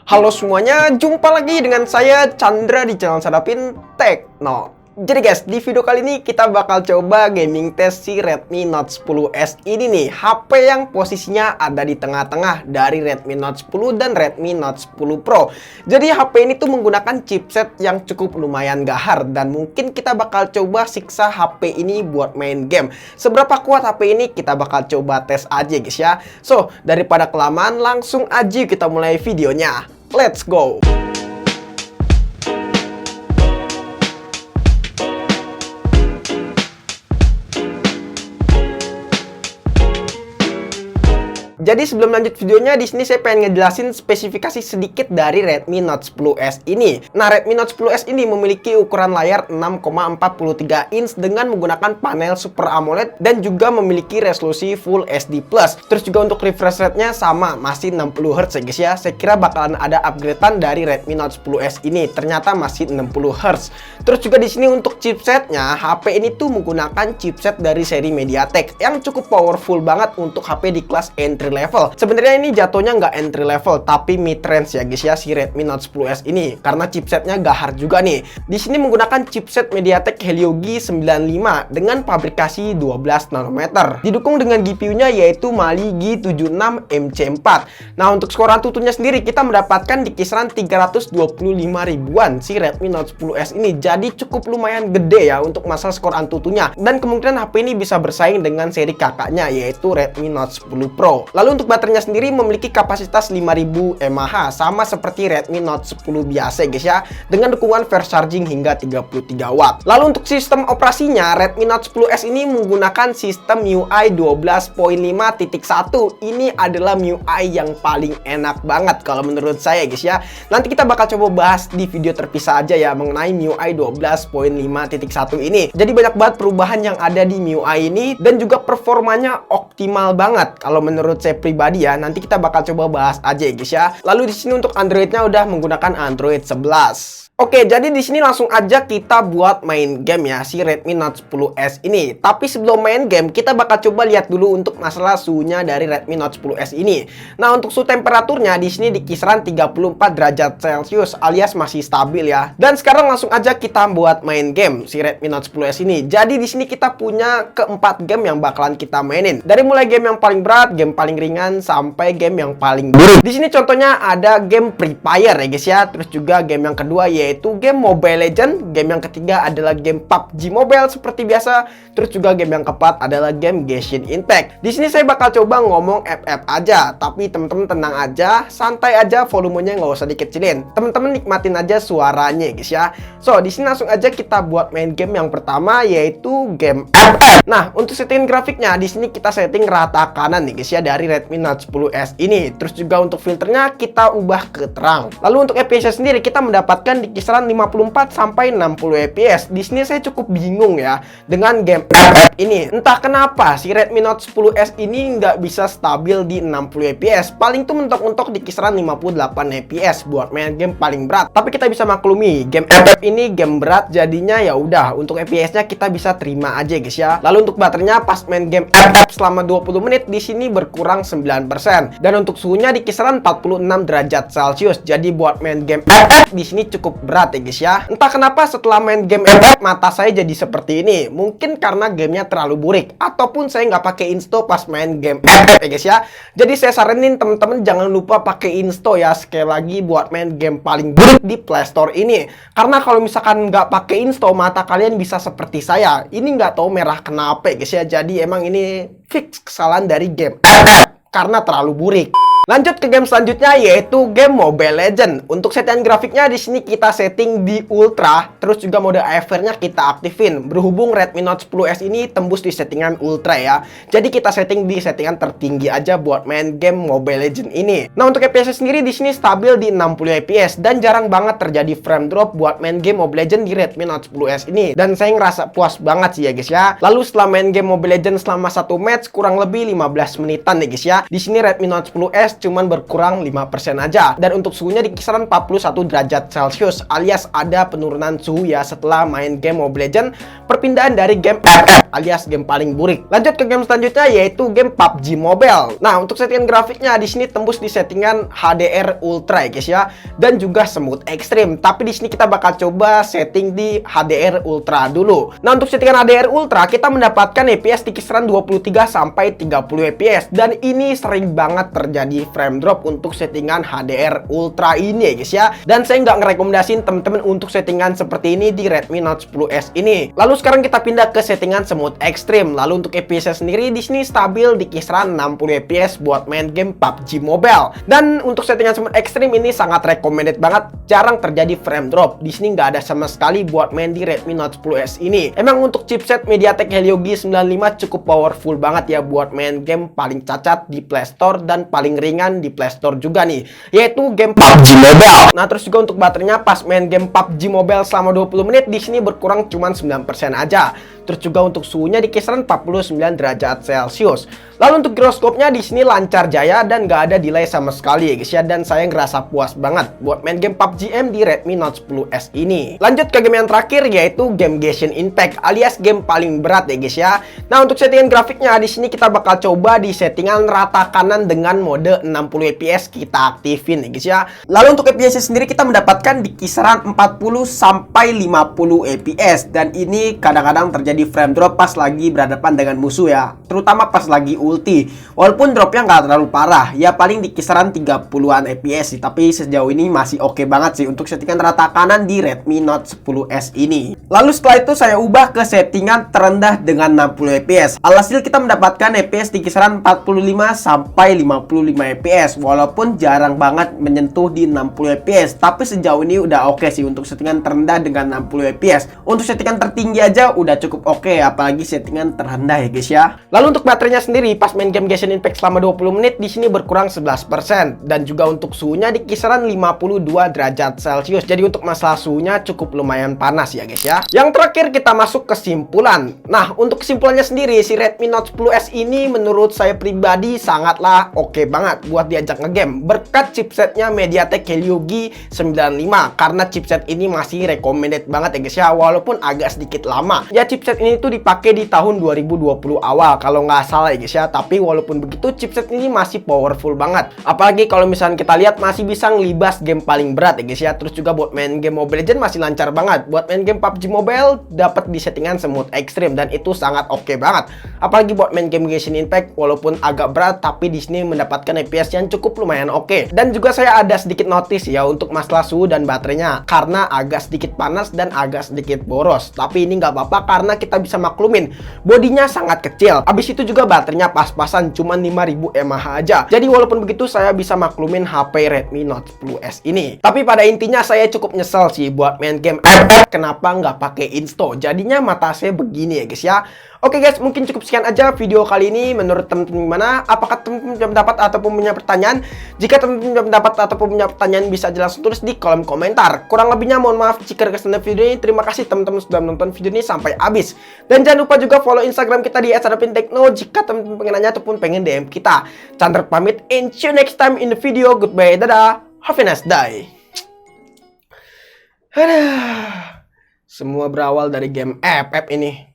Halo semuanya, jumpa lagi dengan saya Chandra di channel Sadapin Tekno. Jadi guys, di video kali ini kita bakal coba gaming test si Redmi Note 10s ini nih, HP yang posisinya ada di tengah-tengah dari Redmi Note 10 dan Redmi Note 10 Pro. Jadi HP ini tuh menggunakan chipset yang cukup lumayan gahar dan mungkin kita bakal coba siksa HP ini buat main game. Seberapa kuat HP ini kita bakal coba tes aja guys ya. So, daripada kelamaan langsung aja kita mulai videonya. Let's go! Jadi sebelum lanjut videonya, di sini saya pengen ngejelasin spesifikasi sedikit dari Redmi Note 10s ini. Nah, Redmi Note 10s ini memiliki ukuran layar 6,43 inch dengan menggunakan panel Super AMOLED dan juga memiliki resolusi Full HD+. Terus juga untuk refresh rate-nya sama, masih 60Hz ya guys ya. Saya kira bakalan ada upgrade-an dari Redmi Note 10s ini. Ternyata masih 60Hz. Terus juga di sini untuk chipsetnya, HP ini tuh menggunakan chipset dari seri MediaTek yang cukup powerful banget untuk HP di kelas entry level. Sebenarnya ini jatuhnya nggak entry level tapi mid range ya guys ya si Redmi Note 10s ini karena chipsetnya gahar juga nih. Di sini menggunakan chipset MediaTek Helio G95 dengan pabrikasi 12 nanometer. Didukung dengan GPU-nya yaitu Mali G76 MC4. Nah, untuk skor Antutunya sendiri kita mendapatkan di kisaran 325 ribuan si Redmi Note 10s ini. Jadi cukup lumayan gede ya untuk masalah skor Antutunya. Dan kemungkinan HP ini bisa bersaing dengan seri kakaknya yaitu Redmi Note 10 Pro. Lalu untuk baterainya sendiri memiliki kapasitas 5000 mAh sama seperti Redmi Note 10 biasa guys ya, dengan dukungan fast charging hingga 33 watt. Lalu untuk sistem operasinya Redmi Note 10s ini menggunakan sistem MIUI 12.5.1. Ini adalah MIUI yang paling enak banget kalau menurut saya guys ya. Nanti kita bakal coba bahas di video terpisah aja ya mengenai MIUI 12.5.1 ini. Jadi banyak banget perubahan yang ada di MIUI ini dan juga performanya optimal banget kalau menurut saya pribadi ya. Nanti kita bakal coba bahas aja ya guys ya. Lalu di sini untuk Android-nya udah menggunakan Android 11. Oke, jadi di sini langsung aja kita buat main game ya si Redmi Note 10s ini. Tapi sebelum main game, kita bakal coba lihat dulu untuk masalah suhunya dari Redmi Note 10s ini. Nah, untuk suhu temperaturnya di sini di kisaran 34 derajat Celcius alias masih stabil ya. Dan sekarang langsung aja kita buat main game si Redmi Note 10s ini. Jadi di sini kita punya keempat game yang bakalan kita mainin. Dari mulai game yang paling berat, game paling ringan sampai game yang paling buruk. Di sini contohnya ada game Free Fire ya guys ya. Terus juga game yang kedua yaitu game Mobile Legends. Game yang ketiga adalah game PUBG Mobile seperti biasa. Terus juga game yang keempat adalah game Genshin Impact. Di sini saya bakal coba ngomong FF aja, tapi temen-temen tenang aja, santai aja, volumenya nggak usah dikecilin. Temen-temen nikmatin aja suaranya guys ya. So, di sini langsung aja kita buat main game yang pertama yaitu game FF. Nah, untuk setting grafiknya di sini kita setting rata kanan nih guys ya dari Redmi Note 10s ini. Terus juga untuk filternya kita ubah ke terang. Lalu untuk FPS sendiri kita mendapatkan di kisaran 54 sampai 60 fps. Di sini saya cukup bingung ya dengan game FF ini. Entah kenapa si Redmi Note 10s ini nggak bisa stabil di 60 fps. Paling tuh mentok-mentok di kisaran 58 fps buat main game paling berat. Tapi kita bisa maklumi game FF ini game berat, jadinya ya udah untuk FPS-nya kita bisa terima aja guys ya. Lalu untuk baterainya pas main game FF selama 20 menit di sini berkurang 9%. Dan untuk suhunya di kisaran 46 derajat Celcius. Jadi buat main game FF di sini cukup berat ya guys ya. Entah kenapa setelah main game FF mata saya jadi seperti ini. Mungkin karena gamenya terlalu burik ataupun saya nggak pakai insto pas main game FF ya guys ya. Jadi saya saranin temen-temen jangan lupa pakai insto ya sekali lagi buat main game paling burik di Play Store ini. Karena kalau misalkan nggak pakai insto mata kalian bisa seperti saya. Ini nggak tahu merah kenapa ya guys ya. Jadi emang ini fix kesalahan dari game FF karena terlalu burik. Lanjut ke game selanjutnya yaitu game Mobile Legends. Untuk settingan grafiknya di sini kita setting di Ultra, terus juga mode AFR-nya kita aktifin. Berhubung Redmi Note 10s ini tembus di settingan Ultra ya. Jadi kita setting di settingan tertinggi aja buat main game Mobile Legends ini. Nah, untuk FPS sendiri di sini stabil di 60 fps dan jarang banget terjadi frame drop buat main game Mobile Legends di Redmi Note 10s ini. Dan saya ngerasa puas banget sih ya guys ya. Lalu setelah main game Mobile Legends selama satu match kurang lebih 15 menitan ya guys ya. Di sini Redmi Note 10s cuman berkurang 5% aja. Dan untuk suhunya di kisaran 41 derajat Celcius alias ada penurunan suhu ya setelah main game Mobile Legends. Perpindahan dari game FF alias game paling burik. Lanjut ke game selanjutnya yaitu game PUBG Mobile. Nah, untuk settingan grafiknya di sini tembus di settingan HDR Ultra ya guys ya, dan juga smooth extreme. Tapi di sini kita bakal coba setting di HDR Ultra dulu. Nah, untuk settingan HDR Ultra kita mendapatkan FPS di kisaran 23 sampai 30 FPS, dan ini sering banget terjadi frame drop untuk settingan HDR Ultra ini ya guys ya. Dan saya nggak ngerekomendasiin temen-temen untuk settingan seperti ini di Redmi Note 10S ini. Lalu sekarang kita pindah ke settingan smooth extreme. Lalu untuk FPS sendiri di sini stabil di kisaran 60 FPS buat main game PUBG Mobile. Dan untuk settingan smooth extreme ini sangat recommended banget, jarang terjadi frame drop. Di sini nggak ada sama sekali buat main di Redmi Note 10S ini. Emang untuk chipset MediaTek Helio G95 cukup powerful banget ya buat main game paling cacat di Play Store dan paling ringan di Play Store juga nih, yaitu game PUBG Mobile. Nah, terus juga untuk baterainya pas main game PUBG Mobile selama 20 menit di sini berkurang cuma 9% aja. Terus juga untuk suhunya di kisaran 49 derajat Celcius. Lalu untuk giroskopnya di sini lancar jaya dan nggak ada delay sama sekali ya guys ya. Dan saya ngerasa puas banget buat main game PUBG M di Redmi Note 10S ini. Lanjut ke game yang terakhir yaitu game Genshin Impact alias game paling berat ya guys ya. Nah, untuk settingan grafiknya di sini kita bakal coba di settingan rata kanan dengan mode 60 fps kita aktifin ya guys ya. Lalu untuk FPS sendiri kita mendapatkan di kisaran 40 sampai 50 fps, dan ini kadang-kadang terjadi frame drop pas lagi berhadapan dengan musuh ya, terutama pas lagi ulti. Walaupun dropnya nggak terlalu parah ya, paling di kisaran 30-an fps sih, tapi sejauh ini masih oke banget sih untuk settingan rata kanan di Redmi Note 10S ini. Lalu setelah itu saya ubah ke settingan terendah dengan 60 fps. Alhasil kita mendapatkan fps di kisaran 45 sampai 55 fps, walaupun jarang banget menyentuh di 60 fps, tapi sejauh ini udah oke sih untuk settingan terendah dengan 60 fps. Untuk settingan tertinggi aja udah cukup oke, apalagi settingan terendah ya guys ya. Lalu untuk baterainya sendiri pas main game Genshin Impact selama 20 menit di sini berkurang 11%, dan juga untuk suhunya di kisaran 52 derajat Celcius. Jadi untuk masalah suhunya cukup lumayan panas ya guys ya. Yang terakhir kita masuk kesimpulan. Nah, untuk kesimpulannya sendiri si Redmi Note 10S ini menurut saya pribadi sangatlah oke banget buat diajak ngegame berkat chipsetnya MediaTek Helio G95, karena chipset ini masih recommended banget ya guys ya, walaupun agak sedikit lama. Ya, chipset ini tuh dipakai di tahun 2020 awal kalau nggak salah ya guys ya, tapi walaupun begitu chipset ini masih powerful banget. Apalagi kalau misalnya kita lihat masih bisa ngelibas game paling berat ya guys ya. Terus juga buat main game Mobile Legends masih lancar banget. Buat main game PUBG Mobile dapat di settingan smooth extreme, dan itu sangat oke banget. Apalagi buat main game Genshin Impact walaupun agak berat, tapi di sini mendapatkan FPS yang cukup lumayan oke. Dan juga saya ada sedikit notice ya untuk masalah suhu dan baterainya, karena agak sedikit panas dan agak sedikit boros. Tapi ini nggak apa-apa karena kita bisa maklumin bodinya sangat kecil. Habis itu juga baterainya pas-pasan cuma 5000 mAh aja. Jadi walaupun begitu saya bisa maklumin HP Redmi Note 10S ini. Tapi pada intinya saya cukup nyesel sih buat main game kenapa nggak pakai Insto. Jadinya mata saya begini ya guys ya. Oke guys, mungkin cukup sekian aja video kali ini. Menurut teman-teman gimana? Apakah teman-teman punya pendapat ataupun punya pertanyaan? Jika teman-teman punya pendapat ataupun punya pertanyaan bisa langsung tulis di kolom komentar. Kurang lebihnya mohon maaf jika kesenangan video ini. Terima kasih teman-teman sudah menonton video ini sampai habis. Dan jangan lupa juga follow Instagram kita di @adapintekno jika teman-teman pengen nanya ataupun pengen DM kita. Chandra pamit and see you next time in the video. Goodbye, dadah. Have a nice day. Semua berawal dari game FF ini.